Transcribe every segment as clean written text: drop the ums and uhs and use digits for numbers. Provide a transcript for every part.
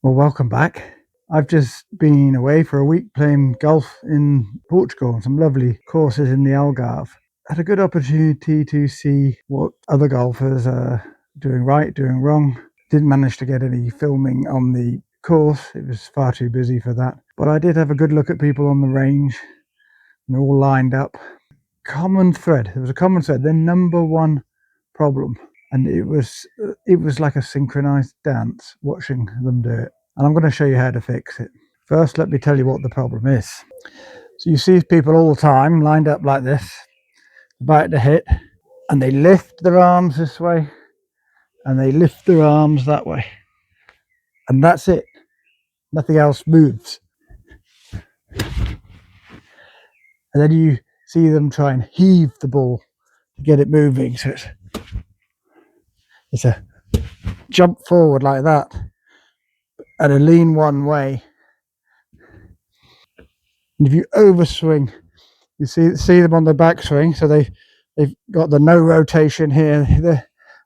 Well, welcome back. I've just been away for a week playing golf in Portugal, some lovely courses in the Algarve. Had a good opportunity to see what other golfers are doing right, doing wrong. Didn't manage to get any filming on the course, it was far too busy for that. But I did have a good look at people on the range, and they're all lined up. There was a common thread, their number one problem. And it was like a synchronized dance watching them do it. And I'm going to show you how to fix it. First, let me tell you what the problem is. So you see people all the time lined up like this, about to hit, and they lift their arms this way, and they lift their arms that way. And that's it. Nothing else moves. And then you see them try and heave the ball to get it moving. So it's a jump forward like that, and a lean one way. And if you overswing, you see them on the backswing, so they've got the no rotation here,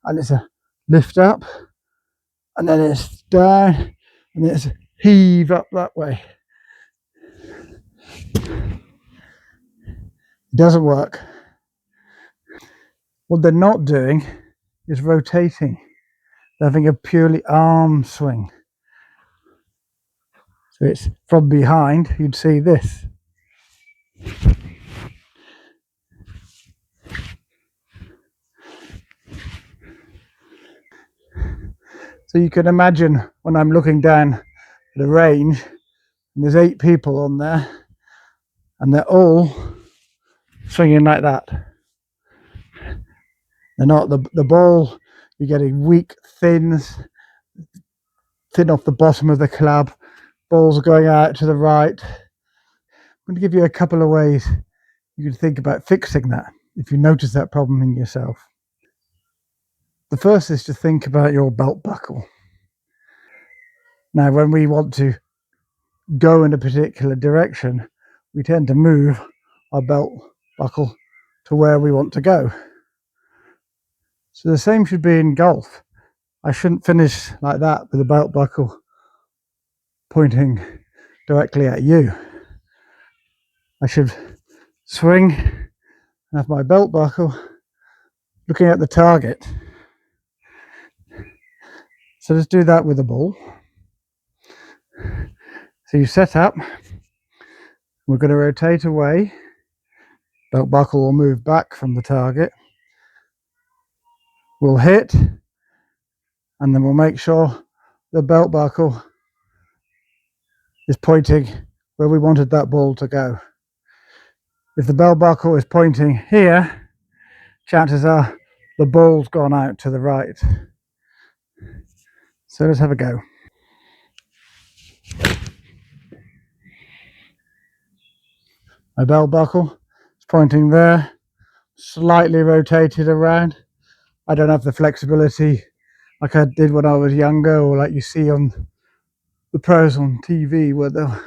and it's a lift up, and then it's down, and then it's a heave up that way. It doesn't work. What they're not doing is rotating. They're having a purely arm swing. So it's from behind, you'd see this. So you can imagine when I'm looking down the range, and there's 8 people on there, and they're all swinging like that. They're not the ball. You're getting weak thins, thin off the bottom of the club. Balls are going out to the right. I'm going to give you a couple of ways you can think about fixing that if you notice that problem in yourself. The first is to think about your belt buckle. Now, when we want to go in a particular direction, we tend to move our belt buckle to where we want to go. So the same should be in golf. I shouldn't finish like that with the belt buckle pointing directly at you. I should swing and have my belt buckle looking at the target. So let's do that with the ball. So you set up, we're going to rotate away, belt buckle will move back from the target, we'll hit, and then we'll make sure the belt buckle is pointing where we wanted that ball to go. If the belt buckle is pointing here, chances are the ball's gone out to the right. So let's have a go. My belt buckle is pointing there, slightly rotated around. I don't have the flexibility like I did when I was younger, or like you see on the pros on TV where they'll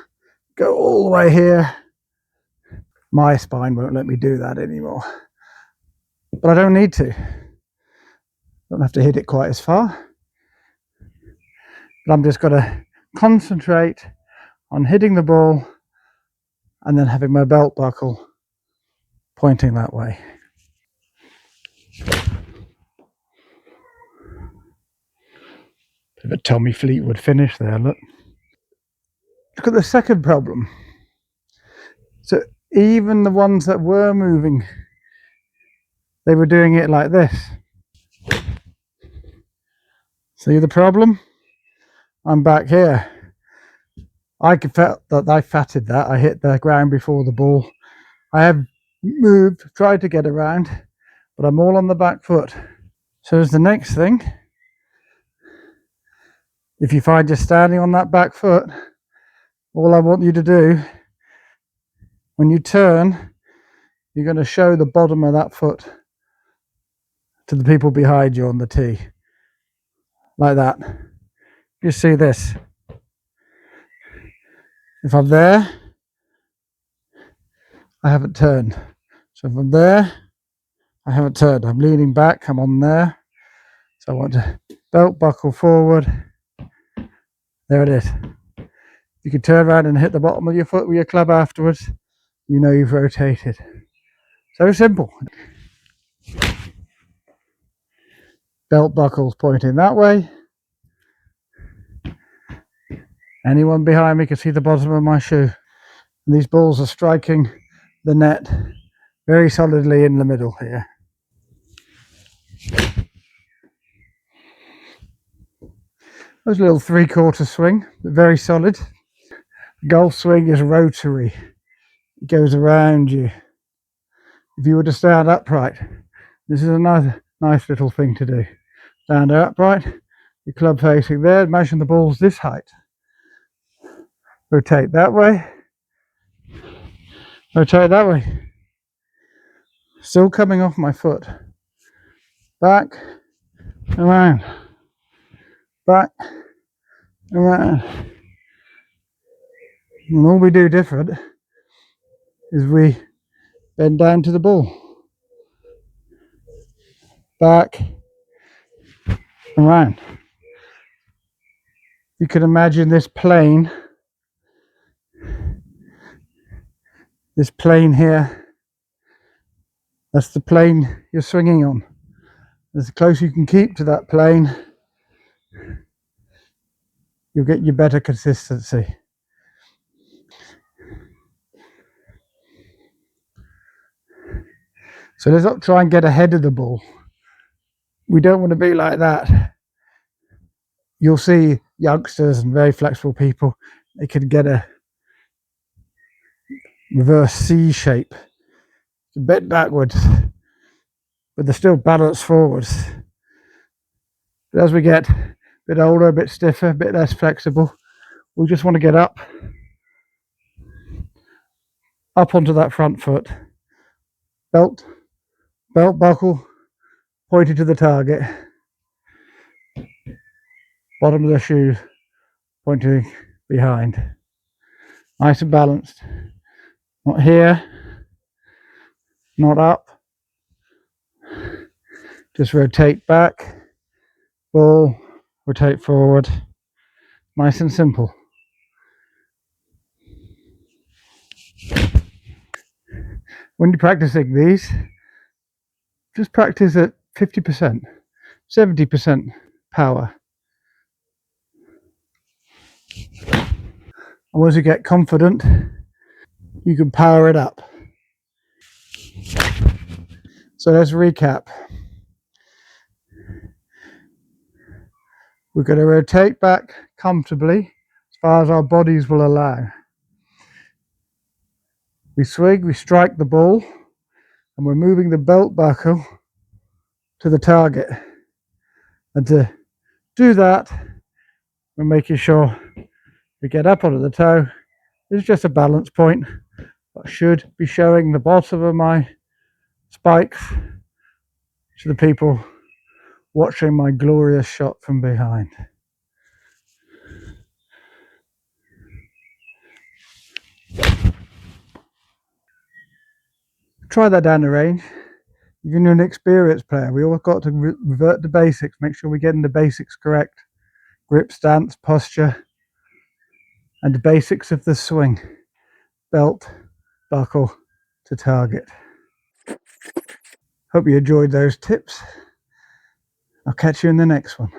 go all the way here. My spine won't let me do that anymore. But I don't need to. Don't have to hit it quite as far. But I'm just going to concentrate on hitting the ball and then having my belt buckle pointing that way. Bit of a Tommy Fleetwood finish there, look. Look at the second problem. So even the ones that were moving, they were doing it like this. See the problem? I'm back here. I felt that I fatted that. I hit the ground before the ball. I have moved, tried to get around, but I'm all on the back foot. So as the next thing, if you find you're standing on that back foot, all I want you to do, when you turn, you're going to show the bottom of that foot to the people behind you on the tee. Like that. You see this. If I'm there, I haven't turned. So if I'm there, I haven't turned. I'm leaning back, I'm on there. So I want to belt buckle forward There it is. You can turn around and hit the bottom of your foot with your club afterwards. You know you've rotated. So simple. Belt buckles pointing that way. Anyone behind me can see the bottom of my shoe. And these balls are striking the net very solidly in the middle here. There's a little 3/4 swing, but very solid. The golf swing is rotary. It goes around you. If you were to stand upright, this is another nice little thing to do. Stand upright, your club facing there, imagine the ball's this height. Rotate that way. Rotate that way. Still coming off my foot. Back, around. Back, around. And all we do different is we bend down to the ball. Back, around. You can imagine this plane here. That's the plane you're swinging on. As close you can keep to that plane, you'll get your better consistency. So let's not try and get ahead of the ball. We don't want to be like that. You'll see youngsters and very flexible people, they can get a reverse C shape, bent backwards, but they're still balanced forwards. But as we get a bit older, a bit stiffer, a bit less flexible, we just want to get up onto that front foot. Belt buckle pointed to the target. Bottom of the shoe pointing behind. Nice and balanced. Not here, not up. Just rotate back, ball, rotate forward. Nice and simple. When you're practicing these, just practice at 50%, 70% power. And once you get confident, you can power it up. So let's recap. We're going to rotate back comfortably as far as our bodies will allow. We swing, we strike the ball, and we're moving the belt buckle to the target. And to do that, we're making sure we get up onto the toe. This is just a balance point. I should be showing the bottom of my spikes to the people watching my glorious shot from behind. Try that down the range. Even you're an experienced player, we all got to revert to basics, make sure we're getting the basics correct. Grip, stance, posture, and the basics of the swing. Belt, buckle to target. Hope you enjoyed those tips. I'll catch you in the next one.